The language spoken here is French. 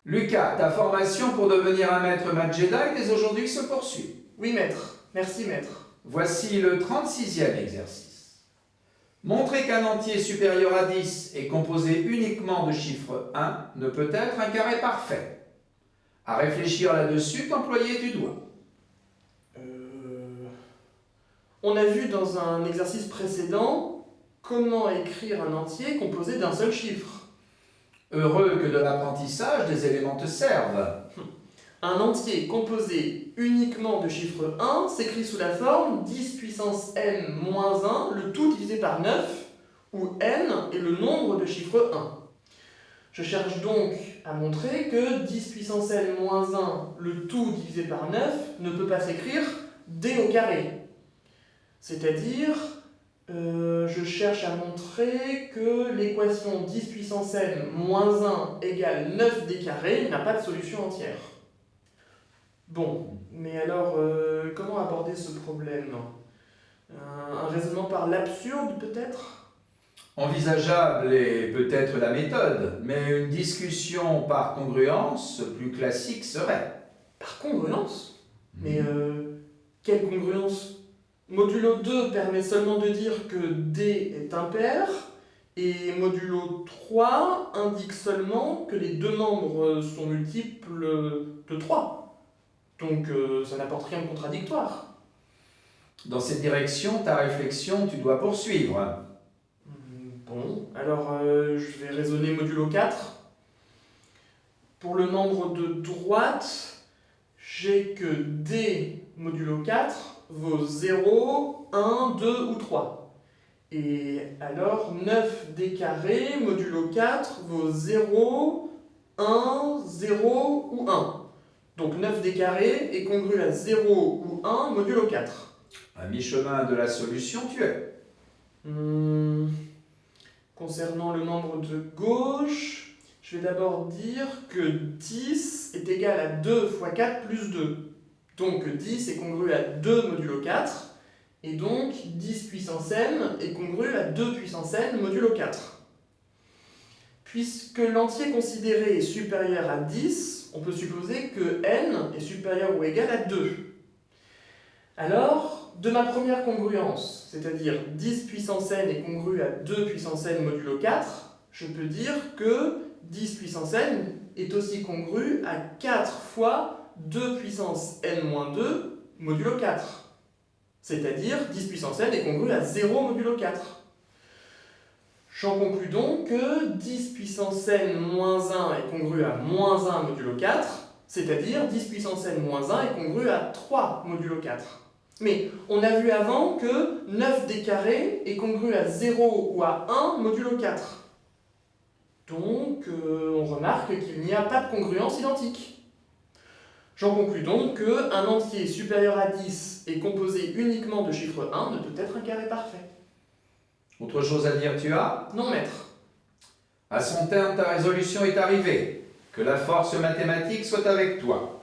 Lucas, ta formation pour devenir un maître maths Jedi dès aujourd'hui se poursuit. Oui, maître. Merci, maître. Voici le 36e exercice. Montrer qu'un entier supérieur à 10 est composé uniquement de chiffre 1 ne peut être un carré parfait. À réfléchir là-dessus, t'employer du doigt. On a vu dans un exercice précédent comment écrire un entier composé d'un seul chiffre. Heureux que de l'apprentissage des éléments te servent. Un entier composé uniquement de chiffre 1 s'écrit sous la forme 10 puissance n moins 1, le tout divisé par 9, où n est le nombre de chiffre 1. Je cherche donc à montrer que 10 puissance n moins 1, le tout divisé par 9, ne peut pas s'écrire d au carré. C'est-à-dire, je cherche à montrer que l'équation 10 puissance n moins 1 égale 9d carré n'a pas de solution entière. Bon, mais alors, comment aborder ce problème? Un raisonnement par l'absurde, peut-être? Envisageable est peut-être la méthode, mais une discussion par congruence plus classique serait. Par congruence? Mais quelle congruence? Modulo 2 permet seulement de dire que D est impair, et modulo 3 indique seulement que les deux nombres sont multiples de 3. Donc ça n'apporte rien de contradictoire. Dans cette direction, ta réflexion, tu dois poursuivre. Bon, alors je vais raisonner modulo 4. Pour le nombre de droite, j'ai que D modulo 4 vaut 0, 1, 2 ou 3. Et alors 9D carré modulo 4 vaut 0, 1, 0 ou 1. Donc 9D carré est congru à 0 ou 1 modulo 4. À mi-chemin de la solution, tu es. Concernant le nombre de gauche, je vais d'abord dire que 10 est égal à 2 fois 4 plus 2. Donc 10 est congru à 2 modulo 4, et donc 10 puissance n est congru à 2 puissance n modulo 4. Puisque l'entier considéré est supérieur à 10, on peut supposer que n est supérieur ou égal à 2. Alors, de ma première congruence, c'est-à-dire 10 puissance n est congru à 2 puissance n modulo 4, je peux dire que 10 puissance n est aussi congru à 4 fois 2 puissance n-2 modulo 4. C'est-à-dire 10 puissance n est congru à 0 modulo 4. J'en conclus donc que 10 puissance n-1 est congru à moins 1 modulo 4, c'est-à-dire 10 puissance n-1 est congru à 3 modulo 4. Mais on a vu avant que 9d carré est congru à 0 ou à 1 modulo 4. Donc on remarque qu'il n'y a pas de congruence identique. J'en conclus donc qu'un entier supérieur à 10 et composé uniquement de chiffre 1 ne peut être un carré parfait. Autre chose à dire, tu as? Non, maître. À son terme, ta résolution est arrivée. Que la force mathématique soit avec toi.